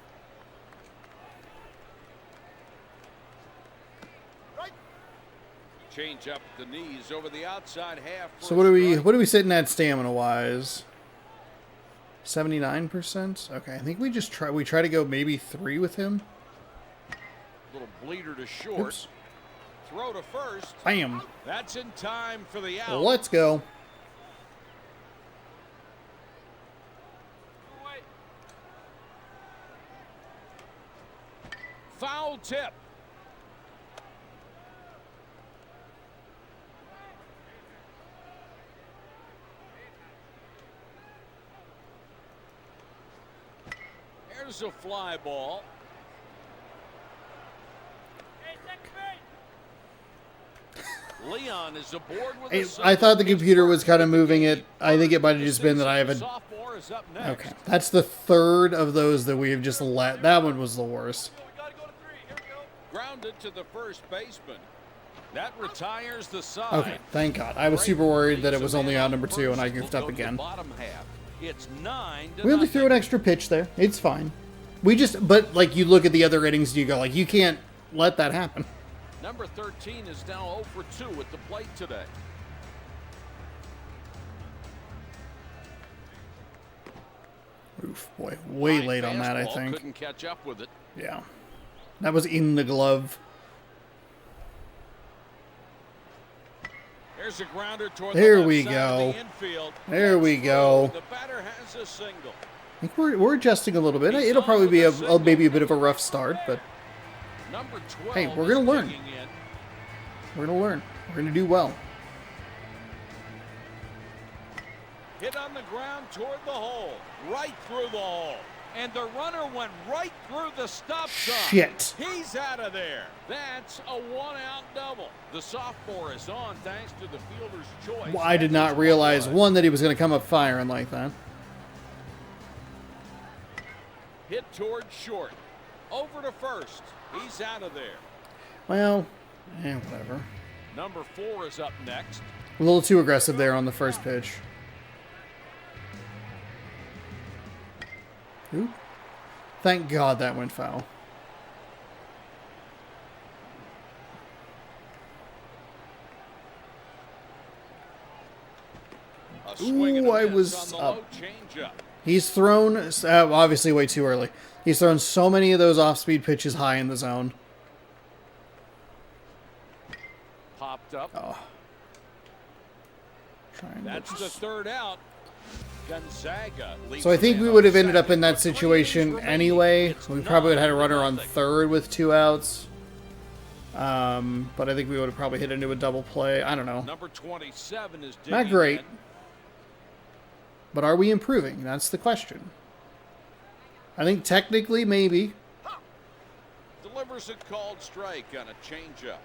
B: Change up the knees over the outside half.
A: So what are we sitting at stamina wise? 79%? Okay, I think we try to go maybe 3 with him.
B: Little bleeder to short.
A: Oops.
B: Throw to first.
A: Bam.
B: That's in time for the out.
A: Let's go.
B: Foul tip. Here's a fly ball. Leon is aboard with
A: I thought the computer was kind of moving it. I think it might have just been that I have a...
B: Sophomore is up next.
A: Okay, that's the 3rd of those that we have just let. That one was the worst.
B: Grounded to the first baseman. That retires the side.
A: Okay, thank God. I was super worried that it was only out number 2 and I goofed up again.
B: Bottom half. It's 9-0.
A: We only threw an extra pitch there. It's fine. But like you look at the other innings and you go like, you can't let that happen.
B: Number 13 is now 0 for 2 at the plate today.
A: Oof, boy. Way
B: High
A: late on that, I
B: fastball,
A: think.
B: Couldn't catch up with it.
A: Yeah. That was in the glove.
B: There's a grounder toward
A: There
B: the left
A: we
B: side
A: go.
B: of the infield.
A: There we go.
B: The batter has a single.
A: I think we're adjusting a little bit. It'll probably be maybe a bit of a rough start, but
B: Number 12
A: hey, we're gonna
B: is
A: learn.
B: digging in.
A: we're gonna learn. We're gonna do well.
B: Hit on the ground toward the hole. Right through the hole. And the runner went right through the stop sign.
A: Shit.
B: He's out of there. That's a 1-out double. The sophomore is on thanks to the fielder's choice.
A: Well, I did not realize, one, that he was going to come up firing like that.
B: Hit toward short. Over to first. He's out of there.
A: Well, whatever.
B: Number 4 is up next.
A: A little too aggressive there on the first pitch. Ooh. Thank God that went foul.
B: A swing and
A: Ooh,
B: a
A: I
B: miss
A: was
B: on the
A: up.
B: low changeup.
A: He's thrown, obviously way too early. He's thrown so many of those off-speed pitches high in the zone.
B: Popped up.
A: Oh.
B: That's the third out. Gonzaga leads
A: So I think
B: the
A: we
B: man
A: would
B: on
A: have ended up
B: second
A: in that
B: with 3 innings
A: situation
B: remaining.
A: anyway.
B: It's
A: We probably would have had a runner on
B: 9-0.
A: third with 2 outs. But I think we would have probably hit into a double play. I don't know.
B: Number 27 is
A: Not
B: digging
A: great.
B: in.
A: But are we improving? That's the question. I think technically, maybe.
B: Delivers a called strike on a changeup.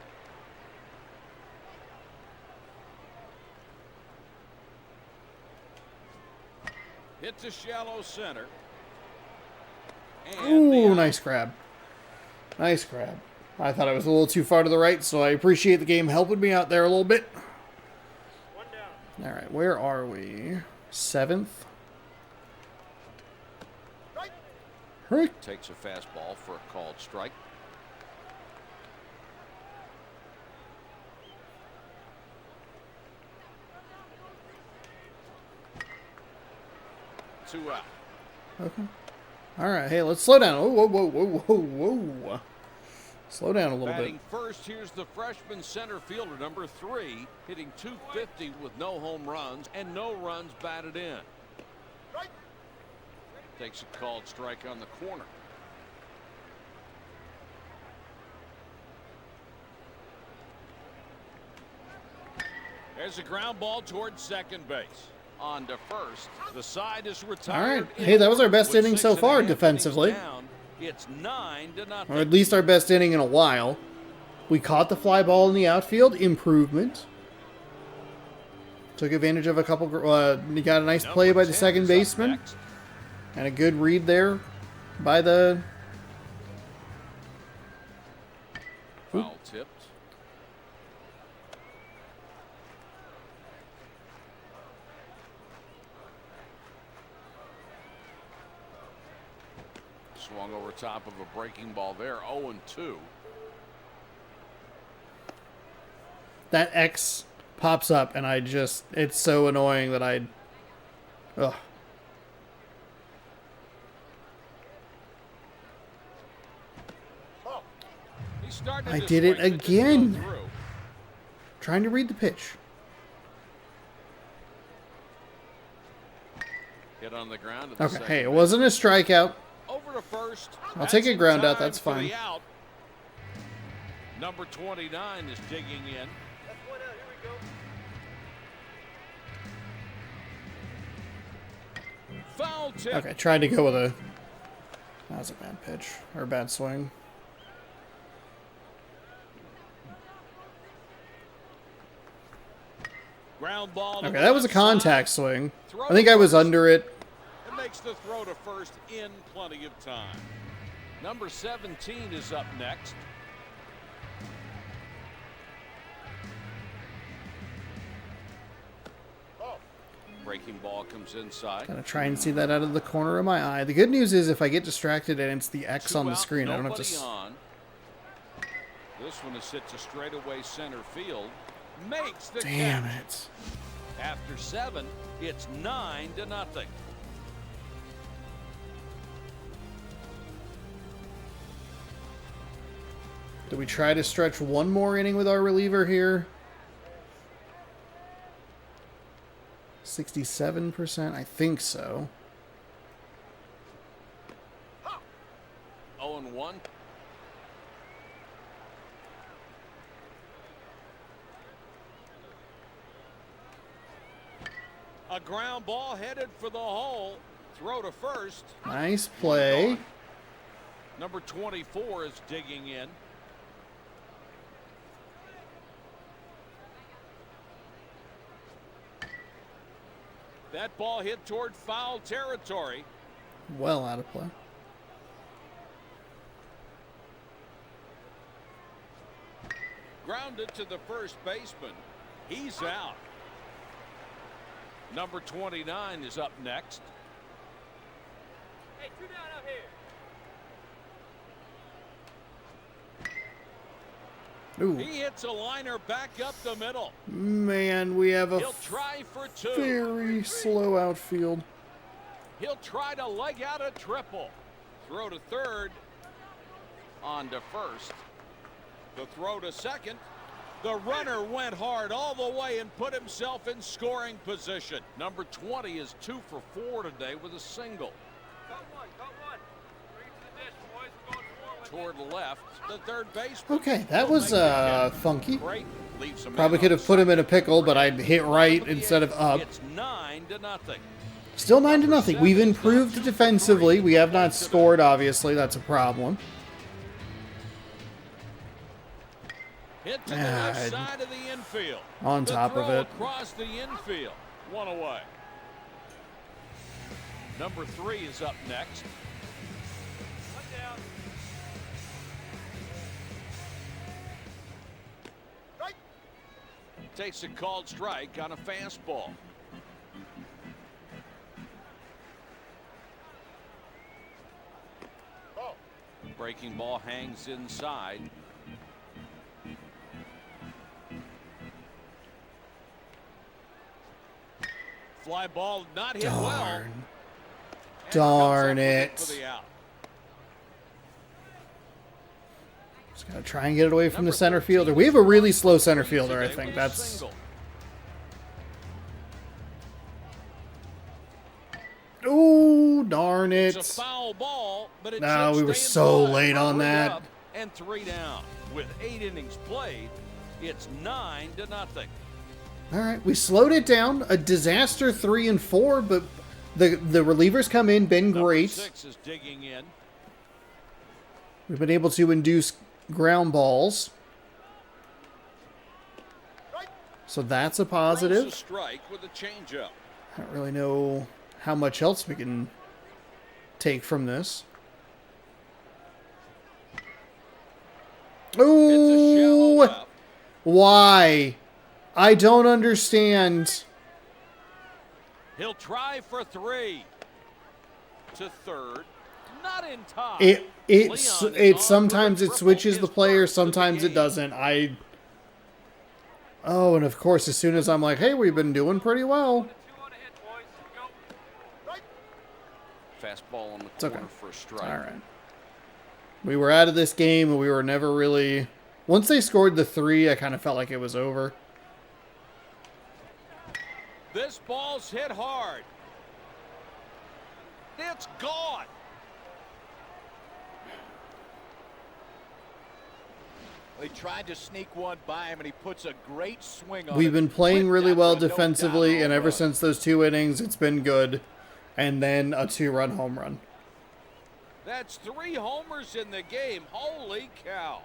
B: Hit to shallow center. And the
A: Ooh,
B: out.
A: nice grab. Nice grab. I thought I was a little too far to the right, so I appreciate the game helping me out there a little bit.
D: 1 down.
A: All right, where are we? 7th? Hurry.
B: Takes a fastball for a called strike. Two out.
A: Okay. All right, hey, let's slow down. Whoa, whoa, whoa, whoa, whoa, whoa. Slow down a little bit.
B: Batting first, here's the freshman center fielder, number 3, hitting .250 with no home runs and no runs batted in. Takes a called strike on the corner. There's a ground ball towards second base. On to first. The side is retired.
A: All right. Hey, that was our best
B: With
A: inning so
B: 6.5
A: far
B: innings
A: defensively.
B: down, it's 9-0.
A: Or at least our best inning in a while. We caught the fly ball in the outfield. Improvement. Took advantage of a couple. You got a nice play by the second baseman. And a good read there by the...
B: Foul tipped. Swung over top of a breaking ball there. 0-2.
A: That X pops up, and I just... It's so annoying that I... Ugh. I did it again. Trying to read the pitch.
B: Hit on the ground at the
A: Okay,
B: second
A: hey, it
B: base.
A: wasn't a strikeout.
B: Over to first.
A: I'll take a
B: in
A: ground out,
B: time
A: that's
B: for
A: fine.
B: the out. Number 29 is digging in.
D: That's 1 out. Here we go.
B: Foul tip.
A: Okay, tried to go with a... That was a bad pitch. Or a bad swing.
B: Ground ball. to
A: Okay,
B: the
A: that was a
B: left side.
A: contact swing.
B: Throw
A: I think
B: to
A: I was
B: first.
A: under it.
B: It makes the throw to first in plenty of time. Number 17 is up next. Breaking ball comes inside.
A: Gonna try and see that out of the corner of my eye. The good news is if I get distracted and it's the X on the
B: Two out,
A: screen, I don't have
B: nobody
A: to...
B: on. This one is hit to straightaway center field. Makes the
A: Damn
B: catch.
A: it.
B: After 7, it's 9-0.
A: Do we try to stretch one more inning with our reliever here? 67%? I think so.
B: 0-1. A ground ball headed for the hole. Throw to first.
A: Nice play.
B: Number 24 is digging in. That ball hit toward foul territory.
A: Well out of play.
B: Grounded to the first baseman. He's out. Number 29 is up next.
D: Hey, 2 down out here.
A: Ooh.
B: He hits a liner back up the middle.
A: Man, we have a
B: He'll try for 2.
A: very slow outfield.
B: He'll try to leg out a triple. Throw to third. On to first. The throw to second. The runner went hard all the way and put himself in scoring position. Number 20 is 2 for 4 today with a single.
D: Cut one. Bring it to the dish, boys. We're going forward.
B: Toward left, the third baseman.
A: Okay, that
B: will
A: was
B: make the catch.
A: funky.
B: Creighton leaves a man
A: Probably could
B: on
A: have put him in a
B: second.
A: pickle, but I hit right instead of up.
B: It's 9-0.
A: Still 9-0. We've improved defensively. We have not scored, obviously. That's a problem.
B: Hit to the left side of the infield.
A: On top of it.
B: Across the infield. 1 away. Number 3 is up next.
D: 1 down.
B: Takes a called strike on a fastball. Breaking ball hangs inside. Fly ball not hit well.
A: Darn
B: And
A: it.
B: for the out.
A: Just gotta try and get it away from the center fielder. We have a really slow center fielder, I think. That's... Ooh, darn
B: It's a
A: it.
B: foul ball, but it
A: No,
B: should
A: we were
B: stay in
A: so
B: play.
A: late on
B: 3
A: that.
B: up and 3 down. With 8 innings played, it's 9-0.
A: All right, we slowed it down. A disaster 3 and 4, but the relievers come in, been
B: Number
A: great.
B: 6 is digging in.
A: We've been able to induce ground balls. So that's a
B: Throws a
A: positive.
B: strike with a changeup.
A: I don't really know how much else we can take from this.
B: It's a shallow
A: Ooh!
B: left.
A: Why? I don't understand.
B: He'll try for 3. To third. Not in time.
A: It sometimes it switches the player, sometimes it doesn't. Oh, and of course, as soon as I'm like, hey, we've been doing pretty well.
D: 2 on a hit, boys. Go.
B: Fastball on the
A: It's okay.
B: corner for a strike.
A: All right. We were out of this game, and we were never really... Once they scored the 3, I kind of felt like it was over.
B: This ball's hit hard. It's gone.
C: They tried to sneak one by him, and he puts a great swing on
A: We've
C: it.
A: been playing
C: Whipped
A: really
C: out
A: well
C: for a no
A: defensively,
C: doubt
A: and
C: home
A: ever
C: run.
A: since those 2 innings, it's been good. And then a 2-run home run.
B: That's 3 homers in the game. Holy cow.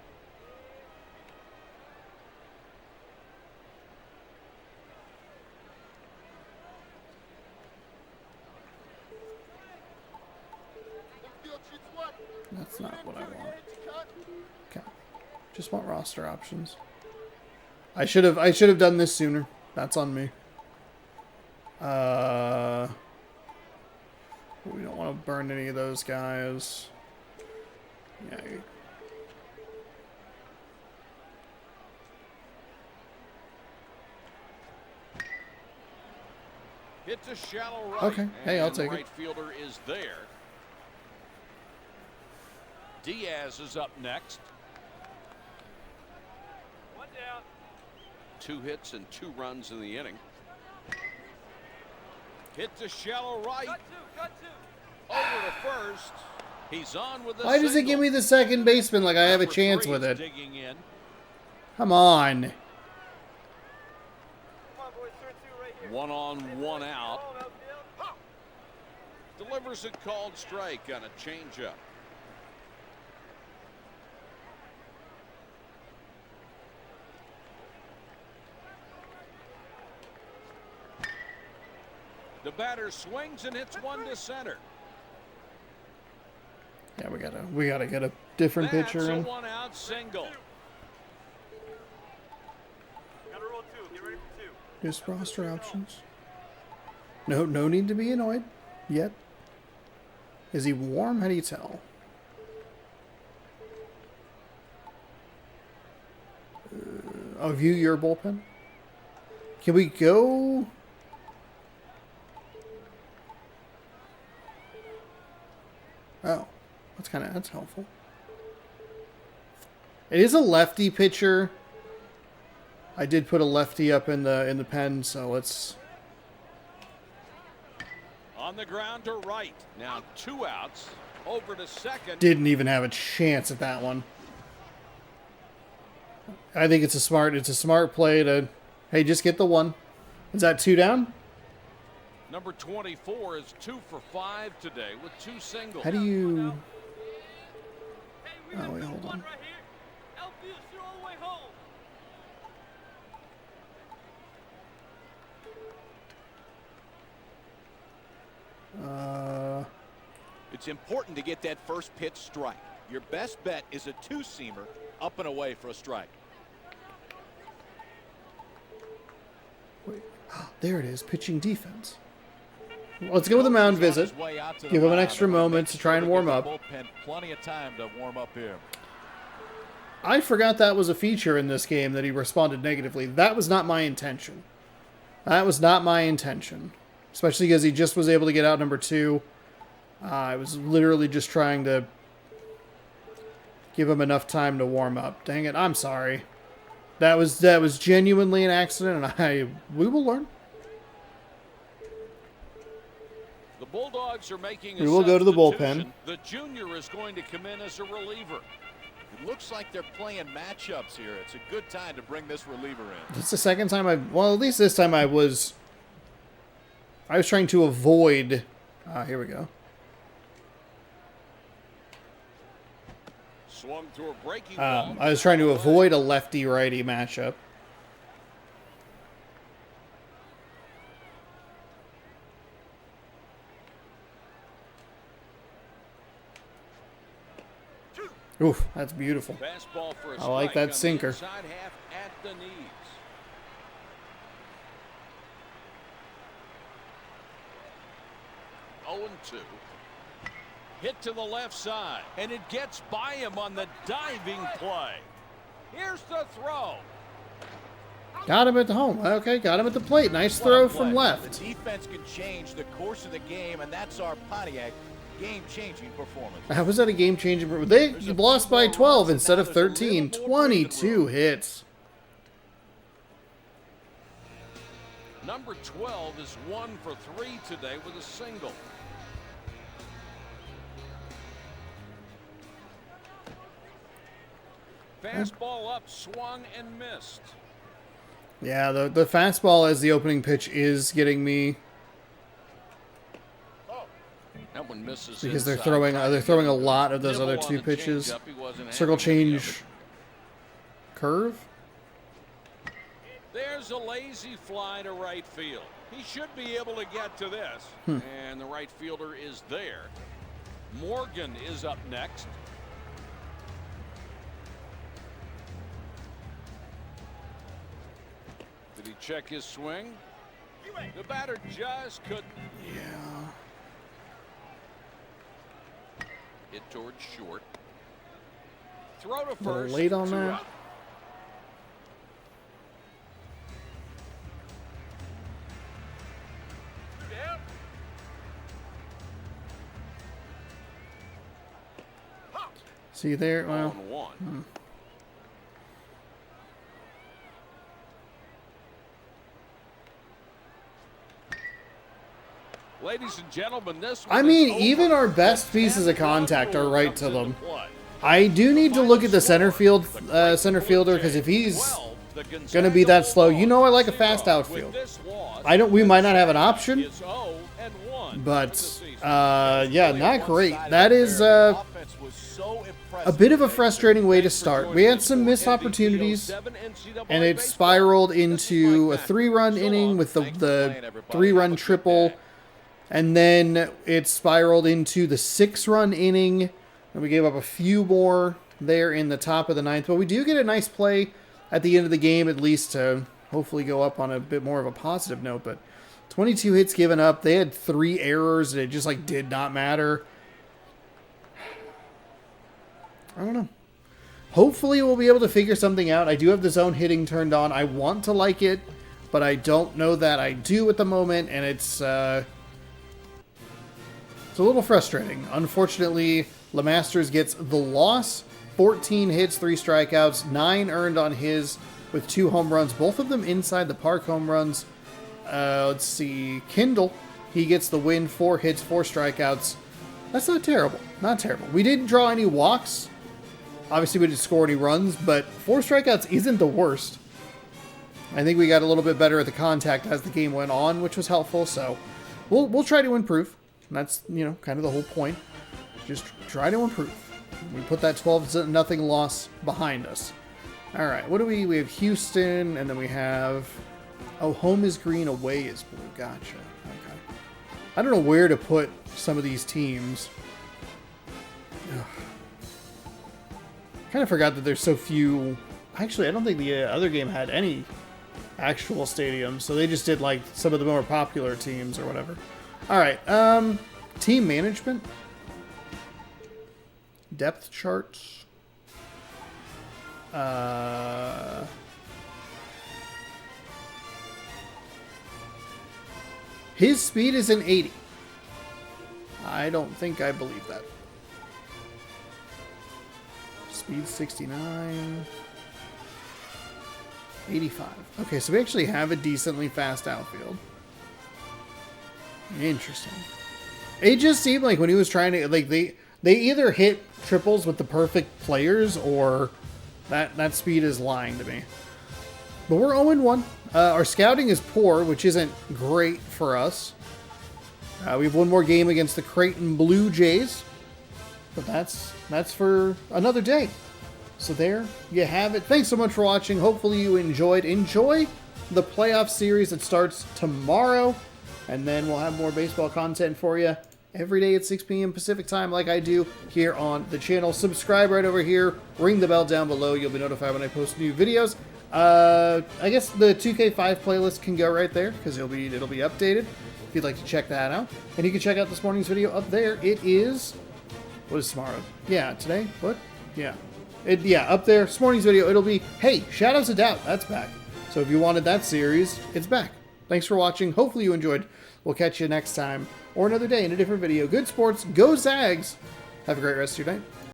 A: That's not what I want. Okay. Just want roster options. I should have done this sooner. That's on me. We don't want to burn any of those guys. Yeah.
B: It's a shallow right.
A: Okay. Hey, I'll
B: and the
A: take it.
B: right fielder is there. Diaz is up next.
D: 1 down.
B: 2 hits and 2 runs in the inning. Hit to shallow right.
D: Cut 2.
B: Over to first. He's on with the
A: Why does it give me the second baseman like I have a chance with it?
B: Digging in.
A: Come on.
D: Come on, boys. Turn 2 right here.
B: 1 on, 1 out.
D: Home, outfield. Hop.
B: Delivers a called strike on a changeup. The batter swings and hits one to center.
A: Yeah, we gotta get a different
B: That's
A: pitcher
B: a
A: in.
B: 1-out single.
D: Gotta roll 2. Get ready for 2.
A: Just roster options. No need to be annoyed yet. Is he warm? How do you tell? view your bullpen. Can we go? Oh, that's helpful. It is a lefty pitcher. I did put a lefty up in the pen, so let's.
B: On the ground to right. Now 2 outs. Over to second.
A: Didn't even have a chance at that one. I think it's a smart play to, hey, just get the one. Is that 2 down?
B: Number 24 is 2 for 5 today with 2 singles.
A: How do you?
D: Hey, we
A: Oh,
D: got
A: wait,
D: this
A: hold
D: one
A: on.
D: right here. Outfield shoot all the way home.
C: It's important to get that first pitch strike. Your best bet is a 2-seamer up and away for a strike.
A: Wait. There it is, pitching defense. Let's go with a mound visit. Give him an extra moment to try and warm up.
C: Plenty of time to warm up here.
A: I forgot that was a feature in this game that he responded negatively. That was not my intention. That was not my intention. Especially because he just was able to get out number 2. I was literally just trying to give him enough time to warm up. Dang it, I'm sorry. That was genuinely an accident, and we will learn.
B: The Bulldogs are making
A: We will go to the bullpen.
B: The junior is going to come in as a reliever.
C: It looks like they're playing matchups here. It's a good time to bring this reliever in.
A: It's the second time well, at least this time I was trying to avoid. Here we go.
B: Swung through a breaking ball.
A: I was trying to avoid a lefty-righty matchup. Oof, that's beautiful.
B: Fastball for a
A: I like
B: strike
A: that
B: on the
A: sinker.
B: inside half at the knees. Oh and 2. Hit to the left side, and it gets by him on the diving play. Here's the throw.
A: Got him at the home. Okay, got him at the plate. Nice throw from left.
C: The defense can change the course of the game, and that's our Pontiac game-changing performance.
A: How was that a game-changing? They lost by 12 instead of 13. 22 hits.
B: Number 12 is 1 for 3 today with a single. Fastball up, swung and missed.
A: Yeah, the fastball as the opening pitch is getting me
B: That one misses
A: because they're
B: inside.
A: throwing a lot of those other
B: Nibble on
A: 2
B: the
A: pitches.
B: changeup. He wasn't
A: Circle
B: happy with the
A: change, curve.
B: There's a lazy fly to right field. He should be able to get to this. And the right fielder is there. Morgan is up next. Did he check his swing? The batter just couldn't.
A: Yeah.
B: Hit towards short. Throw to
A: A little
B: first.
A: late on
B: 2
A: that.
B: out.
A: See there? Well,
B: 0-1. Ladies and gentlemen, this one
A: I mean,
B: is
A: even
B: over.
A: our best
B: The
A: pieces of contact are right
B: comes
A: to
B: into
A: them.
B: play.
A: I do need to look at the center fielder because if he's gonna be that slow, you know I like a fast outfield. We might not have an option, but yeah, not great. That is a bit of a frustrating way to start. We had some missed opportunities, and it spiraled into a 3-run inning with the 3-run triple, and then it spiraled into the 6-run inning, and we gave up a few more there in the top of the 9th. But we do get a nice play at the end of the game, at least to hopefully go up on a bit more of a positive note. But 22 hits given up. They had 3 errors, and it just did not matter. I don't know. Hopefully we'll be able to figure something out. I do have the zone hitting turned on. I want to like it, but I don't know that I do at the moment, and it's a little frustrating. Unfortunately, LeMasters gets the loss. 14 hits, 3 strikeouts, 9 earned on his with 2 home runs, both of them inside the park home runs. Let's see. Kindle, he gets the win, 4 hits, 4 strikeouts. That's not terrible. Not terrible. We didn't draw any walks. Obviously, we didn't score any runs, but 4 strikeouts isn't the worst. I think we got a little bit better at the contact as the game went on, which was helpful. So we'll try to improve. And that's, you know, kind of the whole point. Just try to improve. We put that 12-0 loss behind us. All right, what do we have? Houston, and then we have, oh, home is green, away is blue. Gotcha. Okay. I don't know where to put some of these teams. Kind of forgot that there's so few. Actually, I don't think the other game had any actual stadiums, so they just did like some of the more popular teams or whatever. All right, team management, depth charts. His speed is an 80. I don't think I believe that. Speed 69. 85. Okay, so we actually have a decently fast outfield. Interesting. It just seemed like when he was trying to, like, they either hit triples with the perfect players or that speed is lying to me. But we're 0-1. Our scouting is poor, which isn't great for us. We have one more game against the Creighton Blue Jays. But that's for another day. So there you have it. Thanks so much for watching. Hopefully you enjoyed. Enjoy the playoff series that starts tomorrow. And then we'll have more baseball content for you every day at 6 p.m. Pacific time like I do here on the channel. Subscribe right over here. Ring the bell down below. You'll be notified when I post new videos. I guess the 2K5 playlist can go right there because it'll be updated if you'd like to check that out. And you can check out this morning's video up there. It is... What is tomorrow? Yeah, today? What? Yeah. Up there. This morning's video, it'll be, hey, Shadows of Doubt. That's back. So if you wanted that series, it's back. Thanks for watching. Hopefully you enjoyed. We'll catch you next time or another day in a different video. Good sports. Go Zags. Have a great rest of your day.